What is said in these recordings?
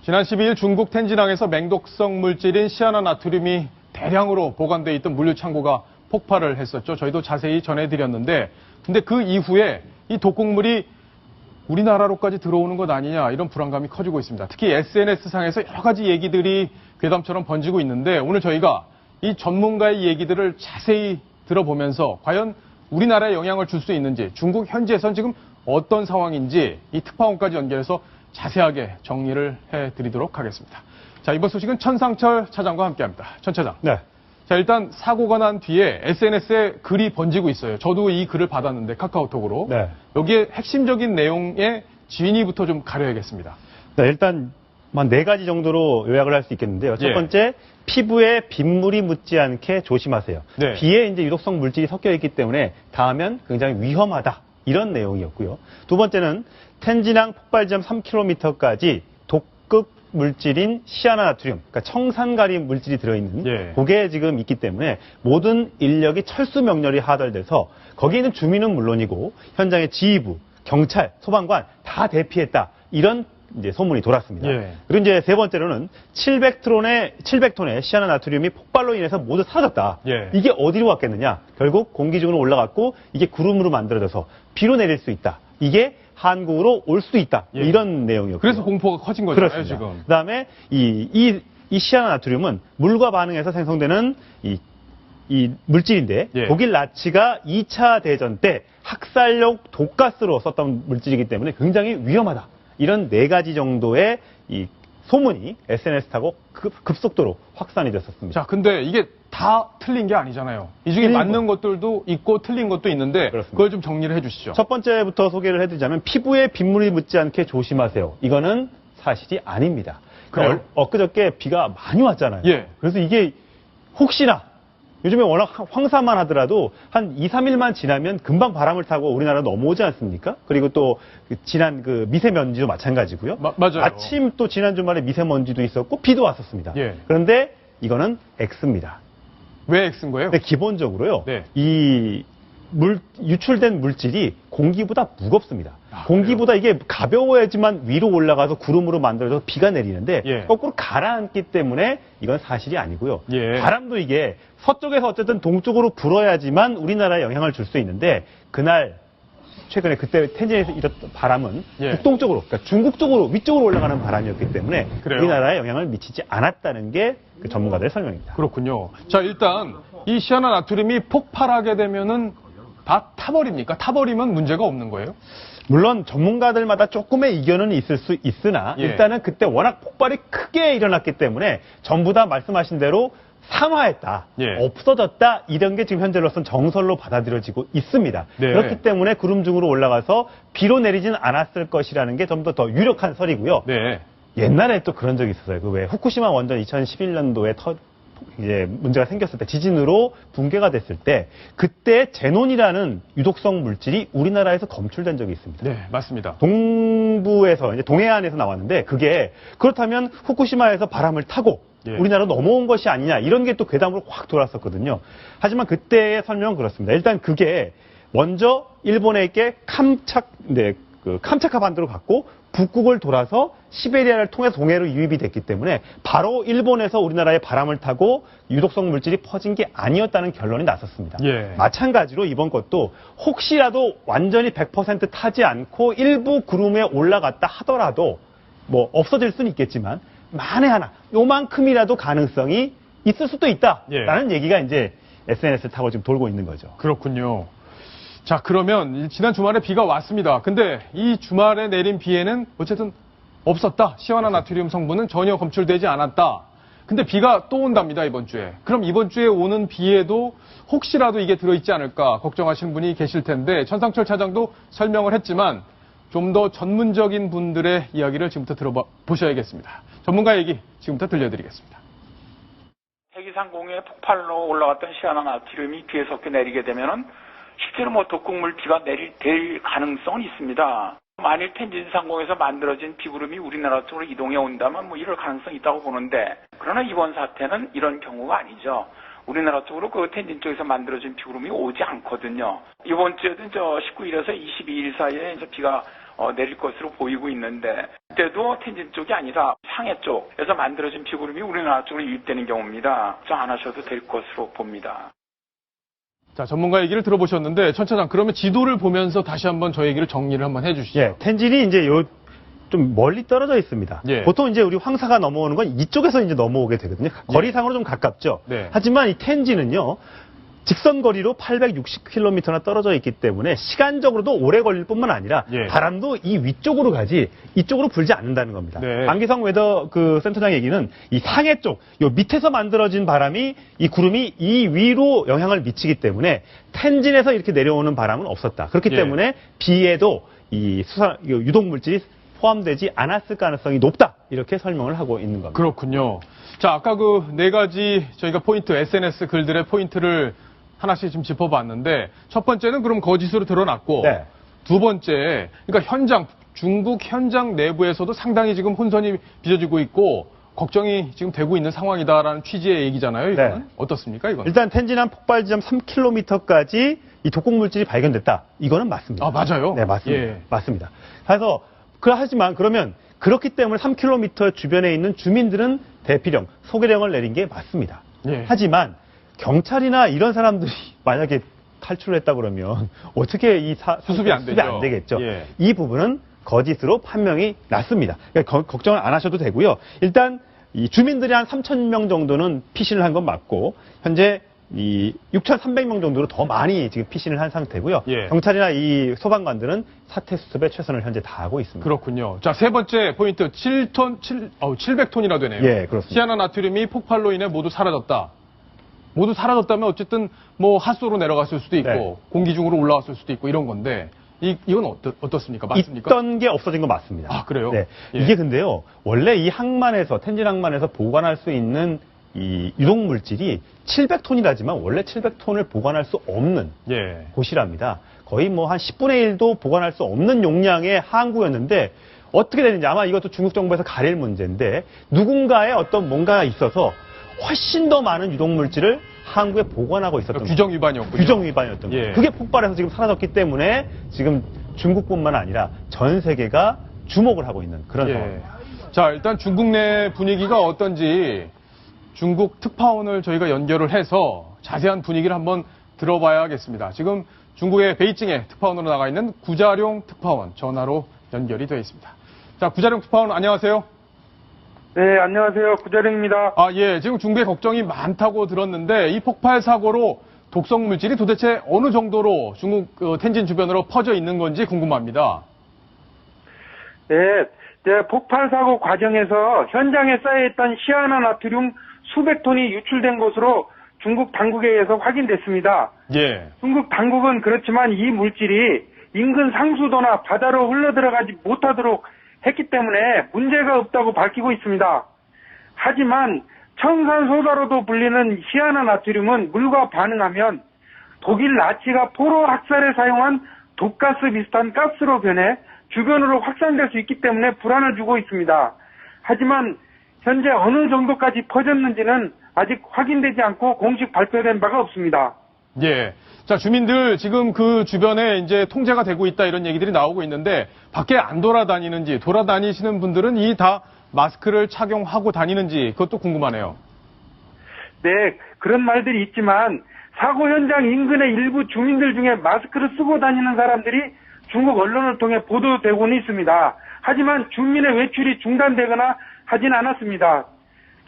지난 12일 중국 텐진항에서 맹독성 물질인 시아나나트륨이 대량으로 보관돼 있던 물류 창고가 폭발을 했었죠. 저희도 자세히 전해드렸는데, 근데 그 이후에 이 독극물이 우리나라로까지 들어오는 것 아니냐, 이런 불안감이 커지고 있습니다. 특히 SNS상에서 여러 가지 얘기들이 괴담처럼 번지고 있는데, 오늘 저희가 이 전문가의 얘기들을 자세히 들어보면서 과연 우리나라에 영향을 줄 수 있는지, 중국 현지에선 지금 어떤 상황인지 이 특파원까지 연결해서 자세하게 정리를 해드리도록 하겠습니다. 자, 이번 소식은 천상철 차장과 함께합니다. 천 차장. 네. 자, 일단 사고가 난 뒤에 SNS에 글이 번지고 있어요. 저도 이 글을 받았는데, 카카오톡으로. 네. 여기에 핵심적인 내용의 진위부터 좀 가려야겠습니다. 네, 일단 한 4가지 정도로 요약을 할 수 있겠는데요. 첫 예. 번째, 피부에 빗물이 묻지 않게 조심하세요. 네. 비에 이제 유독성 물질이 섞여 있기 때문에 닿으면 굉장히 위험하다. 이런 내용이었고요. 두 번째는 텐진항 폭발 지점 3km까지 독극 물질인 시아나나트륨, 그러니까 청산가리 물질이 들어있는 예. 그게 지금 있기 때문에 모든 인력이 철수 명령이 하달돼서 거기에 있는 주민은 물론이고 현장의 지휘부, 경찰, 소방관 다 대피했다. 이런 이제 소문이 돌았습니다. 예. 그리고 이제 세 번째로는 700톤의 시아나나트륨이 폭발로 인해서 모두 사라졌다. 예. 이게 어디로 갔겠느냐? 결국 공기 중으로 올라갔고 이게 구름으로 만들어져서 비로 내릴 수 있다. 이게 한국으로 올 수 있다. 예. 이런 내용이었고요. 그래서 공포가 커진 거잖아요, 그렇습니다. 지금. 그다음에 이 시아나나트륨은 물과 반응해서 생성되는 이 물질인데 예. 독일 나치가 2차 대전 때 학살용 독가스로 썼던 물질이기 때문에 굉장히 위험하다. 이런 4가지 정도의 이 소문이 SNS 타고 급속도로 확산이 됐었습니다. 자, 근데 이게 다 틀린 게 아니잖아요. 이 중에 일부. 맞는 것들도 있고 틀린 것도 있는데, 그렇습니다. 그걸 좀 정리를 해주시죠. 첫 번째부터 소개를 해드리자면 피부에 빗물이 묻지 않게 조심하세요. 이거는 사실이 아닙니다. 그래요? 엊그저께 비가 많이 왔잖아요. 예. 그래서 이게 혹시나 요즘에 워낙 황사만 하더라도 한 2, 3일만 지나면 금방 바람을 타고 우리나라 넘어오지 않습니까? 그리고 또 지난 그 미세먼지도 마찬가지고요. 맞아요. 마침 또 지난 주말에 미세먼지도 있었고 비도 왔었습니다. 예. 그런데 이거는 X입니다. 왜 X인 거예요? 근데 기본적으로요. 네. 이 유출된 물질이 공기보다 무겁습니다. 공기보다 이게 가벼워야지만 위로 올라가서 구름으로 만들어져서 비가 내리는데 예. 거꾸로 가라앉기 때문에 이건 사실이 아니고요. 예. 바람도 이게 서쪽에서 어쨌든 동쪽으로 불어야지만 우리나라에 영향을 줄 수 있는데 그날 최근에 그때 텐진에서 일었던 바람은 예. 북동쪽으로, 그러니까 중국 쪽으로 위쪽으로 올라가는 바람이었기 때문에 그래요? 우리나라에 영향을 미치지 않았다는 게 그 전문가들의 설명입니다. 그렇군요. 자, 일단 이 시아나나트륨이 폭발하게 되면은 다 타버립니까? 타버리면 문제가 없는 거예요? 물론 전문가들마다 조금의 이견은 있을 수 있으나 예. 일단은 그때 워낙 폭발이 크게 일어났기 때문에 전부 다 말씀하신 대로 산화했다, 예. 없어졌다 이런 게 지금 현재로서는 정설로 받아들여지고 있습니다. 네. 그렇기 때문에 구름 중으로 올라가서 비로 내리지는 않았을 것이라는 게 좀 더 유력한 설이고요. 네. 옛날에 또 그런 적이 있었어요. 그 왜 후쿠시마 원전 2011년도에 이제 문제가 생겼을 때 지진으로 붕괴가 됐을 때 그때 제논이라는 유독성 물질이 우리나라에서 검출된 적이 있습니다. 네, 맞습니다. 동부에서 이제 동해안에서 나왔는데 그게 그렇다면 후쿠시마에서 바람을 타고 예. 우리나라로 넘어온 것이 아니냐 이런 게 또 괴담으로 확 돌았었거든요. 하지만 그때의 설명은 그렇습니다. 일단 그게 먼저 일본에게 캄차카 반도로 갔고 북극을 돌아서 시베리아를 통해서 동해로 유입이 됐기 때문에 바로 일본에서 우리나라에 바람을 타고 유독성 물질이 퍼진 게 아니었다는 결론이 났었습니다. 예. 마찬가지로 이번 것도 혹시라도 완전히 100% 타지 않고 일부 구름에 올라갔다 하더라도 뭐 없어질 수는 있겠지만 만에 하나 요만큼이라도 가능성이 있을 수도 있다라는 얘기가 이제 SNS를 타고 지금 돌고 있는 거죠. 그렇군요. 자, 그러면 지난 주말에 비가 왔습니다. 근데 이 주말에 내린 비에는 어쨌든 없었다. 시아나나트륨 성분은 전혀 검출되지 않았다. 근데 비가 또 온답니다, 이번 주에. 그럼 이번 주에 오는 비에도 혹시라도 이게 들어있지 않을까 걱정하시는 분이 계실 텐데, 천상철 차장도 설명을 했지만 좀 더 전문적인 분들의 이야기를 지금부터 들어보셔야겠습니다. 전문가 얘기 지금부터 들려드리겠습니다. 해기상공에 폭발로 올라갔던 시아나나트륨이 비에 섞여 내리게 되면은 실제로 독극물 비가 될 가능성은 있습니다. 만일 텐진 상공에서 만들어진 비구름이 우리나라 쪽으로 이동해 온다면 이럴 가능성이 있다고 보는데, 그러나 이번 사태는 이런 경우가 아니죠. 우리나라 쪽으로 그 텐진 쪽에서 만들어진 비구름이 오지 않거든요. 이번 주에도 19일에서 22일 사이에 비가 내릴 것으로 보이고 있는데 그때도 텐진 쪽이 아니라 상해 쪽에서 만들어진 비구름이 우리나라 쪽으로 유입되는 경우입니다. 걱정 안 하셔도 될 것으로 봅니다. 자, 전문가 얘기를 들어보셨는데, 천 차장, 그러면 지도를 보면서 다시 한번 저 얘기를 정리를 한번 해주시죠. 예, 텐진이 이제 좀 멀리 떨어져 있습니다. 예. 보통 이제 우리 황사가 넘어오는 건 이쪽에서 이제 넘어오게 되거든요. 거리상으로 좀 가깝죠. 네. 하지만 이 텐진은요, 직선 거리로 860km나 떨어져 있기 때문에 시간적으로도 오래 걸릴 뿐만 아니라 예. 바람도 이 위쪽으로 가지 이쪽으로 불지 않는다는 겁니다. 네. 안기성 웨더 그 센터장 얘기는 이 상해 쪽, 요 밑에서 만들어진 바람이 이 구름이 이 위로 영향을 미치기 때문에 텐진에서 이렇게 내려오는 바람은 없었다. 그렇기 예. 때문에 비에도 이 유독 물질이 포함되지 않았을 가능성이 높다. 이렇게 설명을 하고 있는 겁니다. 그렇군요. 자, 아까 그 네 가지 저희가 포인트, SNS 글들의 포인트를 하나씩 좀 짚어봤는데, 첫 번째는 그럼 거짓으로 드러났고, 네. 두 번째, 그러니까 중국 현장 내부에서도 상당히 지금 혼선이 빚어지고 있고, 걱정이 지금 되고 있는 상황이다라는 취지의 얘기잖아요. 이건 네. 어떻습니까, 이건? 일단 텐진한 폭발 지점 3km까지 이 독극 물질이 발견됐다. 이거는 맞습니다. 아, 맞아요? 네, 맞습니다. 예. 맞습니다. 그래서 하지만 그러면 그렇기 때문에 3km 주변에 있는 주민들은 대피령, 소개령을 내린 게 맞습니다. 예. 하지만 경찰이나 이런 사람들이 만약에 탈출을 했다 그러면 어떻게 이 수습이 안 되죠. 안 되겠죠. 예. 이 부분은 거짓으로 판명이 났습니다. 그러니까 걱정을 안 하셔도 되고요. 일단 이 주민들이 한 3,000명 정도는 피신을 한 건 맞고 현재 이 6,300명 정도로 더 많이 지금 피신을 한 상태고요. 예. 경찰이나 이 소방관들은 사태 수습에 최선을 현재 다하고 있습니다. 그렇군요. 자, 세 번째 포인트, 700톤이나 되네요. 예, 그렇습니다. 시아나나트륨이 폭발로 인해 모두 사라졌다. 모두 사라졌다면 어쨌든 뭐 하수로 내려갔을 수도 있고 네. 공기 중으로 올라왔을 수도 있고 이런 건데 이건 어떻습니까? 맞습니까? 있던 게 없어진 건 맞습니다. 아, 그래요? 네. 예. 이게 근데요, 원래 이 항만에서, 텐진 항만에서 보관할 수 있는 이 유독 물질이 700톤이라지만 원래 700톤을 보관할 수 없는 예. 곳이랍니다. 거의 뭐 한 10분의 1도 보관할 수 없는 용량의 항구였는데 어떻게 되는지 아마 이것도 중국 정부에서 가릴 문제인데 누군가의 어떤 뭔가가 있어서 훨씬 더 많은 유독 물질을 항구에 보관하고 있었던 규정 위반이었군요. 규정 위반이었던 예. 거예요. 그게 폭발해서 지금 사라졌기 때문에 지금 중국뿐만 아니라 전 세계가 주목을 하고 있는 그런 예. 상황입니다. 자, 일단 중국 내 분위기가 어떤지 중국 특파원을 저희가 연결을 해서 자세한 분위기를 한번 들어봐야겠습니다. 지금 중국의 베이징에 특파원으로 나가 있는 구자룡 특파원 전화로 연결이 되어 있습니다. 자, 구자룡 특파원 안녕하세요. 네, 안녕하세요. 구자룡입니다. 아, 예. 지금 중국에 걱정이 많다고 들었는데 이 폭발 사고로 독성 물질이 도대체 어느 정도로 중국 텐진 주변으로 퍼져 있는 건지 궁금합니다. 네, 폭발 사고 과정에서 현장에 쌓여있던 시아나나트륨 수백 톤이 유출된 것으로 중국 당국에 의해서 확인됐습니다. 예. 중국 당국은 그렇지만 이 물질이 인근 상수도나 바다로 흘러들어가지 못하도록 했기 때문에 문제가 없다고 밝히고 있습니다. 하지만 청산소다로도 불리는 시아나나트륨은 물과 반응하면 독일 나치가 포로 학살에 사용한 독가스 비슷한 가스로 변해 주변으로 확산될 수 있기 때문에 불안을 주고 있습니다. 하지만 현재 어느 정도까지 퍼졌는지는 아직 확인되지 않고 공식 발표된 바가 없습니다. 예. 자, 주민들 지금 그 주변에 이제 통제가 되고 있다 이런 얘기들이 나오고 있는데 밖에 안 돌아다니는지 돌아다니시는 분들은 이 다 마스크를 착용하고 다니는지 그것도 궁금하네요. 네, 그런 말들이 있지만 사고 현장 인근의 일부 주민들 중에 마스크를 쓰고 다니는 사람들이 중국 언론을 통해 보도되고는 있습니다. 하지만 주민의 외출이 중단되거나 하진 않았습니다.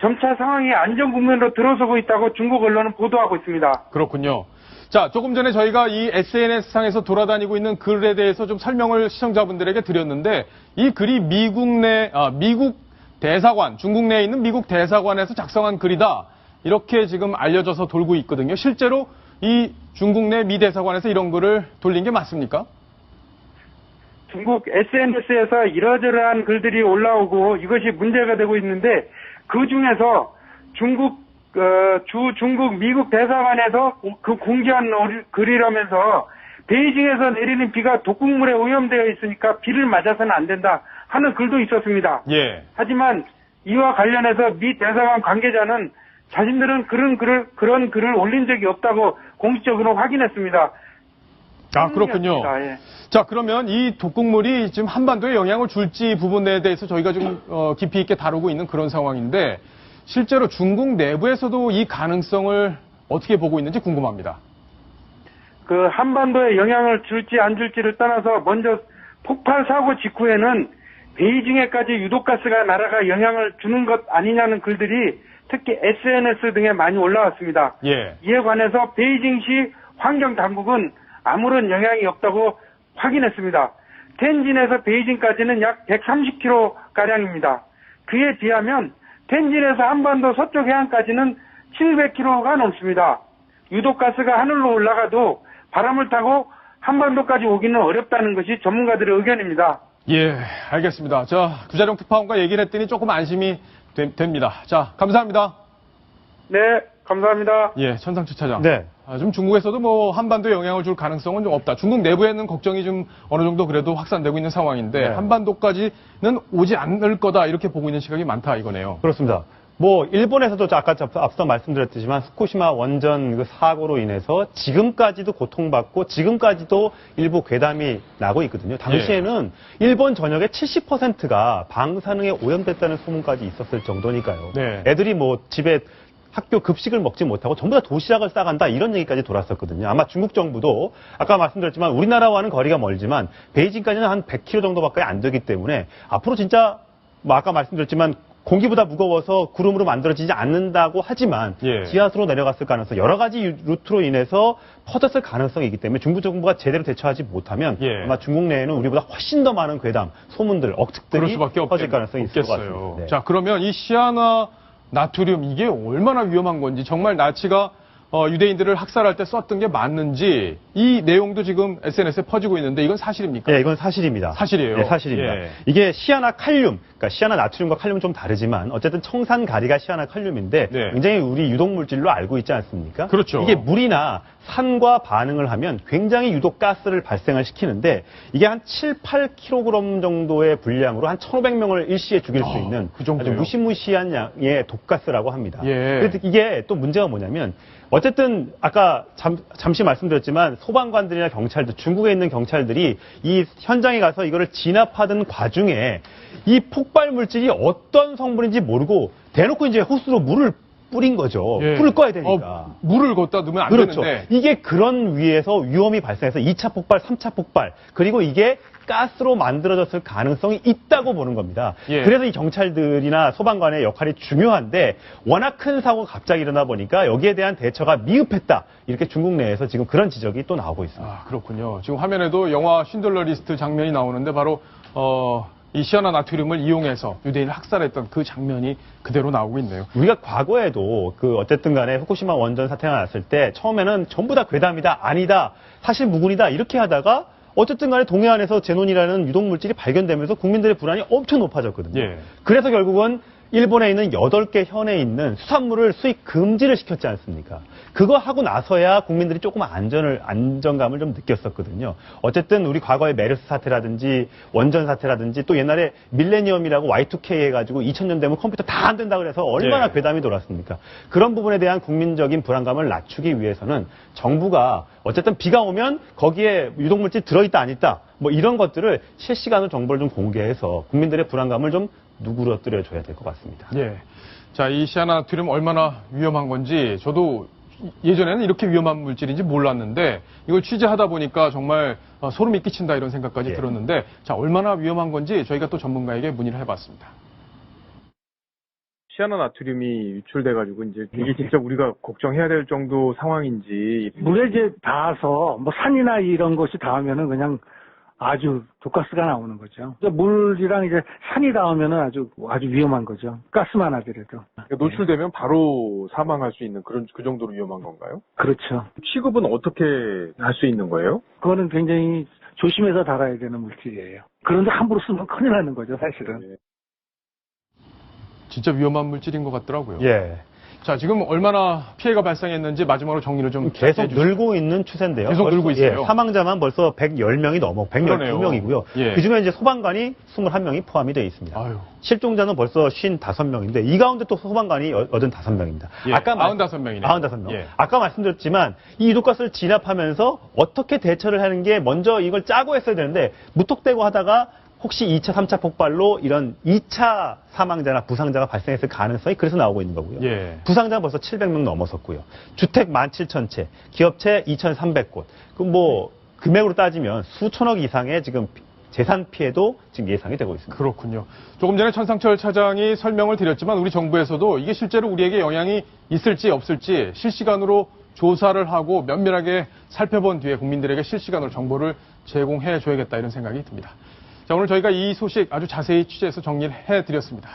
점차 상황이 안전 국면으로 들어서고 있다고 중국 언론은 보도하고 있습니다. 그렇군요. 자, 조금 전에 저희가 이 SNS상에서 돌아다니고 있는 글에 대해서 좀 설명을 시청자분들에게 드렸는데 이 글이 미국 대사관, 중국 내에 있는 미국 대사관에서 작성한 글이다. 이렇게 지금 알려져서 돌고 있거든요. 실제로 이 중국 내 미 대사관에서 이런 글을 돌린 게 맞습니까? 중국 SNS에서 이러저러한 글들이 올라오고 이것이 문제가 되고 있는데 그 중에서 중국 미국 대사관에서 그 공개한 글이라면서 베이징에서 내리는 비가 독극물에 오염되어 있으니까 비를 맞아서는 안 된다 하는 글도 있었습니다. 예. 하지만 이와 관련해서 미 대사관 관계자는 자신들은 그런 글을 올린 적이 없다고 공식적으로 확인했습니다. 아, 그렇군요. 예. 자, 그러면 이 독극물이 지금 한반도에 영향을 줄지 부분에 대해서 저희가 좀 깊이 있게 다루고 있는 그런 상황인데 실제로 중국 내부에서도 이 가능성을 어떻게 보고 있는지 궁금합니다. 그 한반도에 영향을 줄지 안 줄지를 떠나서 먼저 폭발 사고 직후에는 베이징에까지 유독가스가 날아가 영향을 주는 것 아니냐는 글들이 특히 SNS 등에 많이 올라왔습니다. 예. 이에 관해서 베이징시 환경당국은 아무런 영향이 없다고 확인했습니다. 텐진에서 베이징까지는 약 130km가량입니다. 그에 비하면 텐진에서 한반도 서쪽 해안까지는 700km가 넘습니다. 유독가스가 하늘로 올라가도 바람을 타고 한반도까지 오기는 어렵다는 것이 전문가들의 의견입니다. 예, 알겠습니다. 자, 구자룡 특파원과 얘기를 했더니 조금 안심이 됩니다. 자, 감사합니다. 네, 감사합니다. 예, 천상추 차장. 네. 좀 중국에서도 뭐 한반도에 영향을 줄 가능성은 좀 없다. 중국 내부에는 걱정이 좀 어느 정도 그래도 확산되고 있는 상황인데 네. 한반도까지는 오지 않을 거다 이렇게 보고 있는 시각이 많다 이거네요. 그렇습니다. 뭐 일본에서도 아까 앞서 말씀드렸지만 후쿠시마 원전 그 사고로 인해서 지금까지도 고통받고 지금까지도 일부 괴담이 나고 있거든요. 당시에는 일본 전역의 70%가 방사능에 오염됐다는 소문까지 있었을 정도니까요. 네. 애들이 뭐 집에 학교 급식을 먹지 못하고 전부 다 도시락을 싸간다 이런 얘기까지 돌았었거든요. 아마 중국 정부도 아까 말씀드렸지만 우리나라와는 거리가 멀지만 베이징까지는 한 100km 정도밖에 안 되기 때문에 앞으로 진짜 뭐 아까 말씀드렸지만 공기보다 무거워서 구름으로 만들어지지 않는다고 하지만 예. 지하수로 내려갔을 가능성 여러 가지 루트로 인해서 퍼졌을 가능성이 있기 때문에 중국 정부가 제대로 대처하지 못하면 예. 아마 중국 내에는 우리보다 훨씬 더 많은 괴담, 소문들, 그럴 억측들이 수밖에 퍼질 가능성이 있을 것 없겠어요. 같습니다. 네. 자, 그러면 이 시아나 나트륨 이게 얼마나 위험한 건지 정말 나치가 유대인들을 학살할 때 썼던 게 맞는지 이 내용도 지금 SNS에 퍼지고 있는데 이건 사실입니까? 네, 이건 사실입니다. 사실이에요? 네, 사실입니다. 예. 이게 시아나 칼륨, 그러니까 시아나 나트륨과 칼륨은 좀 다르지만 어쨌든 청산 가리가 시아나 칼륨인데 네. 굉장히 우리 유독 물질로 알고 있지 않습니까? 그렇죠. 이게 물이나 산과 반응을 하면 굉장히 유독 가스를 발생을 시키는데 이게 한 7, 8kg 정도의 분량으로 한 1,500명을 일시에 죽일 수 있는 그 정도예요? 아주 무시무시한 양의 독가스라고 합니다. 예. 그래서 이게 또 문제가 뭐냐면 어쨌든 아까 잠시 말씀드렸지만 소방관들이나 경찰들, 중국에 있는 경찰들이 이 현장에 가서 이거를 진압하던 과중에 이 폭발 물질이 어떤 성분인지 모르고 대놓고 이제 호스로 물을 뿌린 거죠. 예. 불을 꺼야 되니까. 물을 걷다 두면 안 그렇죠. 되는데. 이게 그런 위에서 위험이 발생해서 2차 폭발, 3차 폭발, 그리고 이게 가스로 만들어졌을 가능성이 있다고 보는 겁니다. 예. 그래서 이 경찰들이나 소방관의 역할이 중요한데 워낙 큰 사고가 갑자기 일어나 보니까 여기에 대한 대처가 미흡했다. 이렇게 중국 내에서 지금 그런 지적이 또 나오고 있습니다. 아, 그렇군요. 지금 화면에도 영화 쉰들러 리스트 장면이 나오는데 바로 이 시아나 나트륨을 이용해서 유대인을 학살했던 그 장면이 그대로 나오고 있네요. 우리가 과거에도 어쨌든 간에 후쿠시마 원전 사태가 났을 때 처음에는 전부 다 괴담이다, 아니다, 사실 무근이다 이렇게 하다가 어쨌든 간에 동해안에서 제논이라는 유독물질이 발견되면서 국민들의 불안이 엄청 높아졌거든요. 예. 그래서 결국은 일본에 있는 8개 현에 있는 수산물을 수입 금지를 시켰지 않습니까? 그거 하고 나서야 국민들이 조금 안정감을 좀 느꼈었거든요. 어쨌든 우리 과거의 메르스 사태라든지 원전 사태라든지 또 옛날에 밀레니엄이라고 Y2K 해가지고 2000년 되면 컴퓨터 다 안 된다 그래서 얼마나 예. 괴담이 돌았습니까? 그런 부분에 대한 국민적인 불안감을 낮추기 위해서는 정부가 어쨌든 비가 오면 거기에 유독물질 들어있다 안 있다 뭐 이런 것들을 실시간으로 정보를 좀 공개해서 국민들의 불안감을 좀 누그러뜨려 줘야 될 것 같습니다. 예. 자, 이 시아나트륨 얼마나 위험한 건지 저도 예전에는 이렇게 위험한 물질인지 몰랐는데 이걸 취재하다 보니까 정말 소름이 끼친다 이런 생각까지 예. 들었는데 자, 얼마나 위험한 건지 저희가 또 전문가에게 문의를 해봤습니다. 시아나나트륨이 유출돼가지고 이제 이게 진짜 우리가 걱정해야 될 정도 상황인지. 물에 이제 닿아서 뭐 산이나 이런 곳이 닿으면은 그냥 아주 독가스가 나오는 거죠. 물이랑 이제 산이 닿으면은 아주 위험한 거죠. 가스만 하더라도. 그러니까 노출되면 바로 사망할 수 있는 그 정도로 위험한 건가요? 그렇죠. 취급은 어떻게 할 수 있는 거예요? 그거는 굉장히 조심해서 다뤄야 되는 물질이에요. 그런데 함부로 쓰면 큰일 나는 거죠, 사실은. 진짜 위험한 물질인 것 같더라고요. 예. 자, 지금 얼마나 피해가 발생했는지 마지막으로 정리를 좀 계속 해주시죠. 늘고 있는 추세인데요. 계속 늘고 있어요. 예, 사망자만 벌써 110명이 넘어, 112명이고요. 예. 그중에 이제 소방관이 21명이 포함이 되어 있습니다. 아유. 실종자는 벌써 55명인데 이 가운데 또 소방관이 85명입니다. 예, 95명이네요. 95명. 예. 아까 말씀드렸지만 이 유독가스를 진압하면서 어떻게 대처를 하는 게 먼저 이걸 짜고 했어야 되는데 무턱대고 하다가 혹시 2차, 3차 폭발로 이런 2차 사망자나 부상자가 발생했을 가능성이 그래서 나오고 있는 거고요. 예. 부상자는 벌써 700명 넘어섰고요. 주택 17,000채, 기업체 2,300곳. 그럼 뭐 금액으로 따지면 수천억 이상의 지금 재산 피해도 지금 예상이 되고 있습니다. 그렇군요. 조금 전에 천상철 차장이 설명을 드렸지만 우리 정부에서도 이게 실제로 우리에게 영향이 있을지 없을지 실시간으로 조사를 하고 면밀하게 살펴본 뒤에 국민들에게 실시간으로 정보를 제공해 줘야겠다 이런 생각이 듭니다. 자, 오늘 저희가 이 소식 아주 자세히 취재해서 정리를 해드렸습니다.